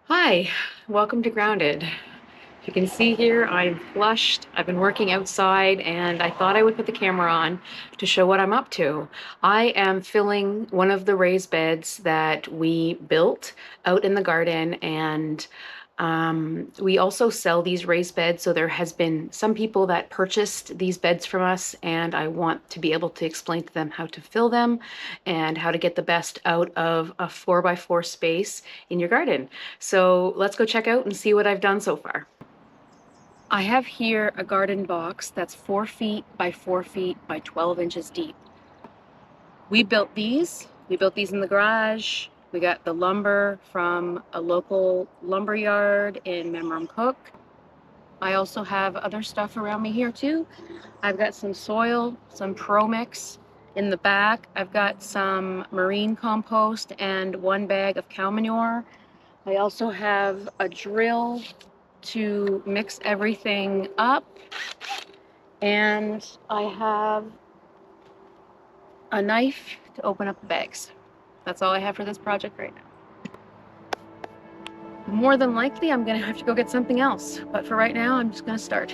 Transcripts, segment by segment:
Hi, welcome to Grounded. If you can see here, I'm flushed. I've been working outside and I thought I would put the camera on to show what I'm up to. I am filling one of the raised beds that we built out in the garden, and we also sell these raised beds. So there has been some people that purchased these beds from us, and I want to be able to explain to them how to fill them and how to get the best out of a 4x4 space in your garden. So let's go check out and see what I've done so far. I have here a garden box that's 4 feet by 4 feet by 12 inches deep. We built these. We built these in the garage. We got the lumber from a local lumber yard in Memramcook. I also have other stuff around me here too. I've got some soil, some Pro Mix in the back. I've got some marine compost and 1 bag of cow manure. I also have a drill to mix everything up, and I have a knife to open up the bags. That's all I have for this project right now. More than likely, I'm gonna have to go get something else, but for right now, I'm just gonna start.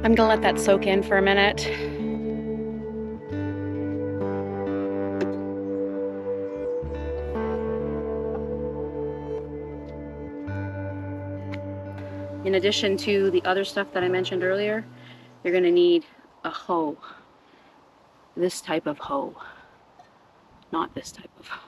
I'm gonna let that soak in for a minute. In addition to the other stuff that I mentioned earlier, you're gonna need a hoe. This type of hoe, not this type of hoe.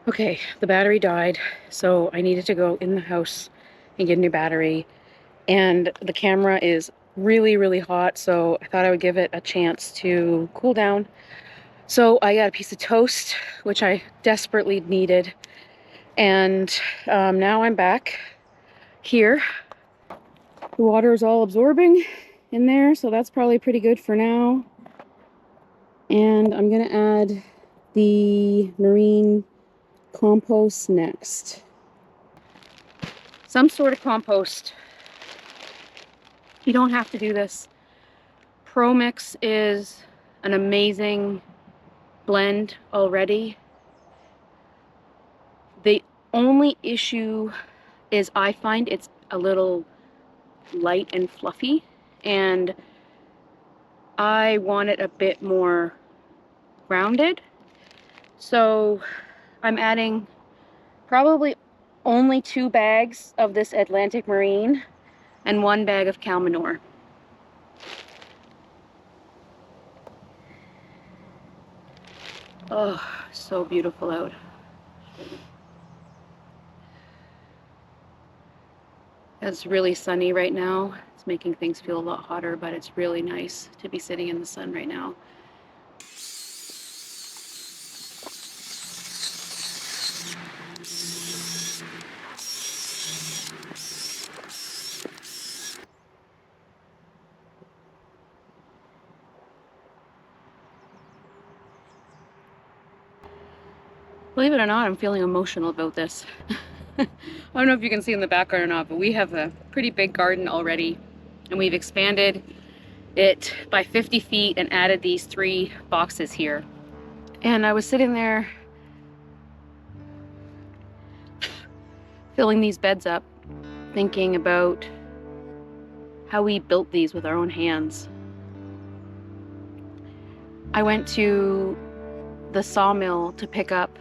Okay, the battery died, so I needed to go in the house and get a new battery. And the camera is really, really hot, so I thought I would give it a chance to cool down. So I got a piece of toast, which I desperately needed. And now I'm back here. The water is all absorbing in there, so that's probably pretty good for now. And I'm gonna add the marine compost next. Some sort of compost. You don't have to do this. Pro Mix is an amazing blend already. The only issue is I find it's a little light and fluffy, and I want it a bit more rounded. So I'm adding probably only 2 bags of this Atlantic Marine and 1 bag of cow manure. Oh, so beautiful out. It's really sunny right now. It's making things feel a lot hotter, but it's really nice to be sitting in the sun right now. Believe it or not, I'm feeling emotional about this. I don't know if you can see in the background or not, but we have a pretty big garden already, and we've expanded it by 50 feet and added these 3 boxes here. And I was sitting there filling these beds up, thinking about how we built these with our own hands. I went to the sawmill to pick up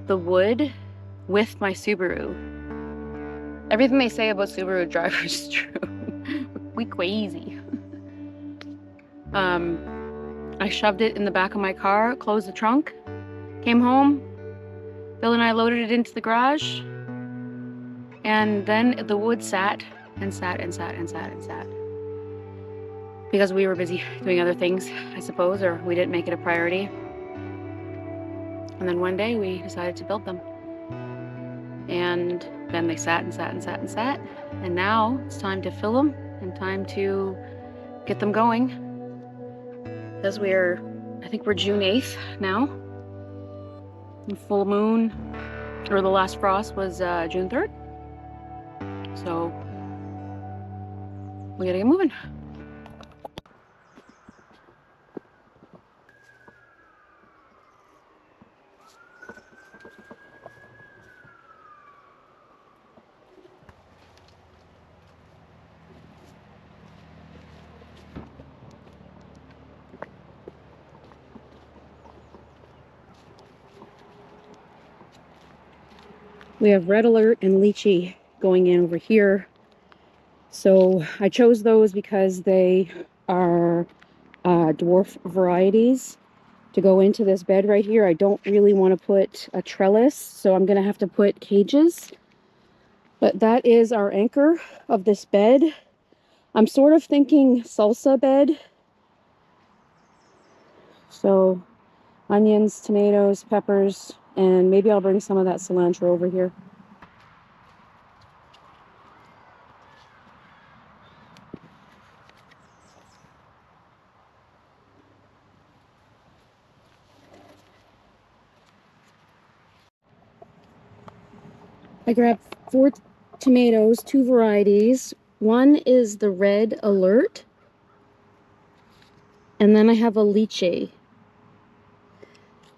the wood with my Subaru. Everything they say about Subaru drivers is true. We crazy. I shoved it in the back of my car, closed the trunk, came home. Bill and I loaded it into the garage, and then the wood sat and sat and sat and sat and sat. Because we were busy doing other things, I suppose, or we didn't make it a priority. And then one day we decided to build them. And then they sat and sat and sat and sat. And now it's time to fill them and time to get them going. Because I think we're June 8th now. The full moon, or the last frost was June 3rd. So we gotta get moving. We have Red Alert and Lychee going in over here. So I chose those because they are dwarf varieties to go into this bed right here. I don't really want to put a trellis, so I'm going to have to put cages. But that is our anchor of this bed. I'm sort of thinking salsa bed. So onions, tomatoes, peppers, and maybe I'll bring some of that cilantro over here. I grabbed 4 tomatoes, 2 varieties. One is the Red Alert, and then I have a Lychee.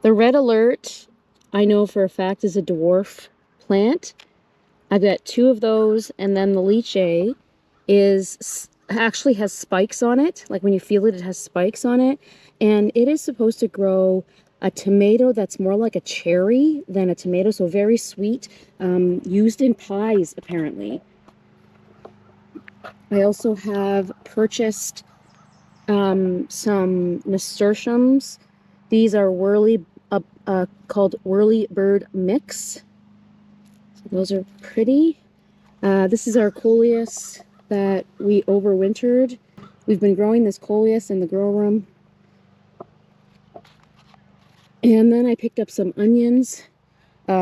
The Red Alert, I know for a fact, is a dwarf plant. I've got 2 of those, and then the Lychee actually has spikes on it. Like when you feel it, it has spikes on it, and it is supposed to grow a tomato that's more like a cherry than a tomato, so very sweet, used in pies apparently. I also have purchased some nasturtiums. These are called Whirly Bird Mix. So those are pretty. This is our coleus that we overwintered. We've been growing this coleus in the grow room. And then I picked up some onions.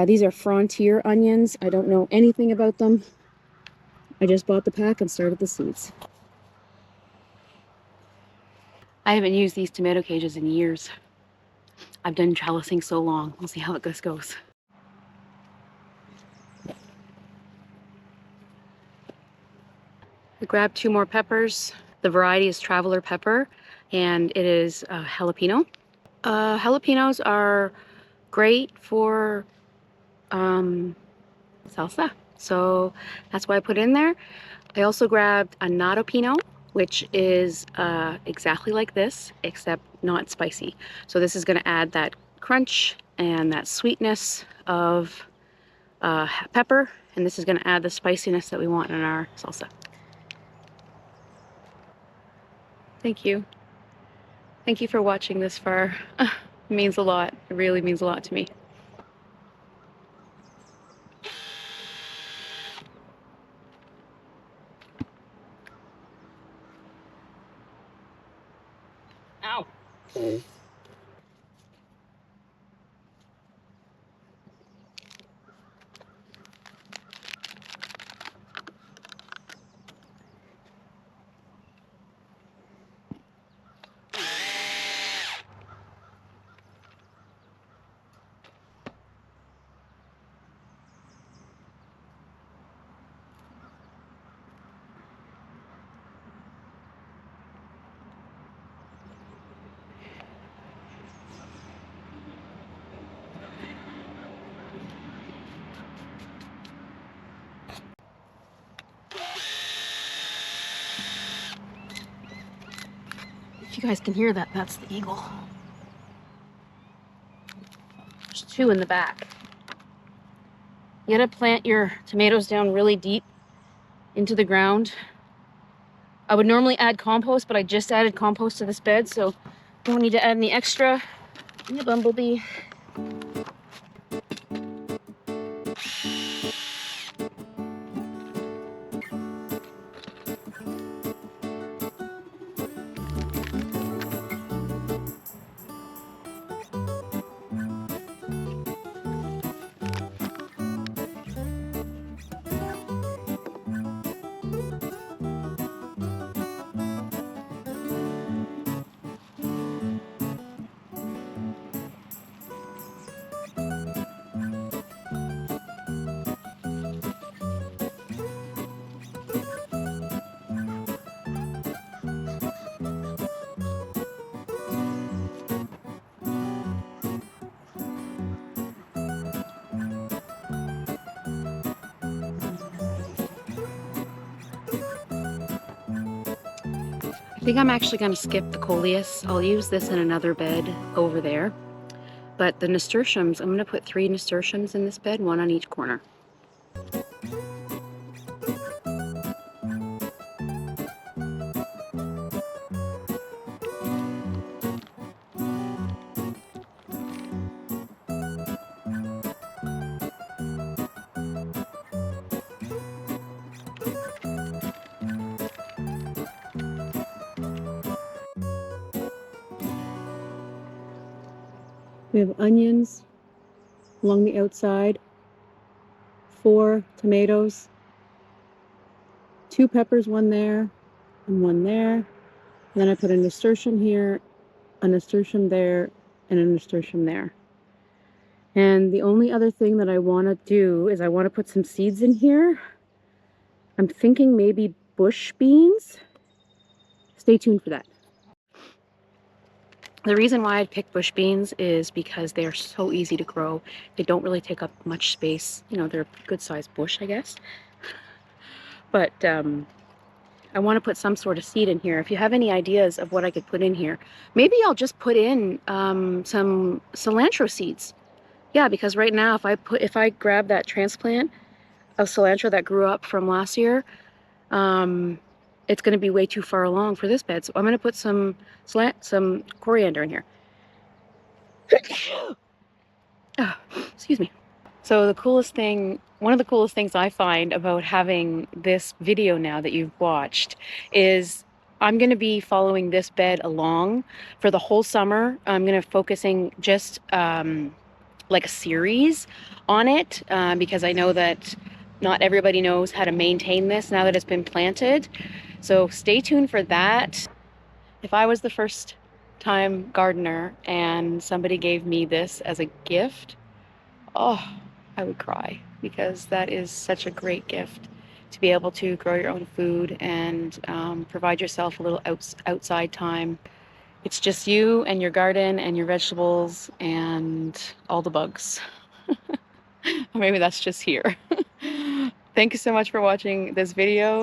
These are Frontier onions. I don't know anything about them. I just bought the pack and started the seeds. I haven't used these tomato cages in years. I've done trellising so long. We'll see how this goes. I grabbed 2 more peppers. The variety is Traveler Pepper, and it is jalapeno. Jalapenos are great for salsa, so that's why I put it in there. I also grabbed a natto pino, which is exactly like this, except not spicy. So this is gonna add that crunch and that sweetness of pepper, and this is gonna add the spiciness that we want in our salsa. Thank you. Thank you for watching this far. It means a lot. It really means a lot to me. Ow. If you guys can hear that, that's the eagle. There's 2 in the back. You gotta plant your tomatoes down really deep into the ground. I would normally add compost, but I just added compost to this bed, so don't need to add any extra. And the bumblebee. I think I'm actually going to skip the coleus. I'll use this in another bed over there. But the nasturtiums, I'm going to put 3 nasturtiums in this bed, 1 on each corner. We have onions along the outside, 4 tomatoes, 2 peppers, 1 there and 1 there. And then I put a nasturtium here, a nasturtium there, and a nasturtium there. And the only other thing that I want to do is I want to put some seeds in here. I'm thinking maybe bush beans. Stay tuned for that. The reason why I'd pick bush beans is because they're so easy to grow. They don't really take up much space. You know, they're a good sized bush, I guess. But I want to put some sort of seed in here. If you have any ideas of what I could put in here, maybe I'll just put in some cilantro seeds. Yeah, because right now if I grab that transplant of cilantro that grew up from last year, it's going to be way too far along for this bed. So I'm going to put some coriander in here. Oh, excuse me. So one of the coolest things I find about having this video now that you've watched is I'm going to be following this bed along for the whole summer. I'm going to focusing just like a series on it because I know that not everybody knows how to maintain this now that it's been planted. So stay tuned for that. If I was the first time gardener and somebody gave me this as a gift, oh, I would cry because that is such a great gift to be able to grow your own food and provide yourself a little outside time. It's just you and your garden and your vegetables and all the bugs. Or maybe that's just here. Thank you so much for watching this video.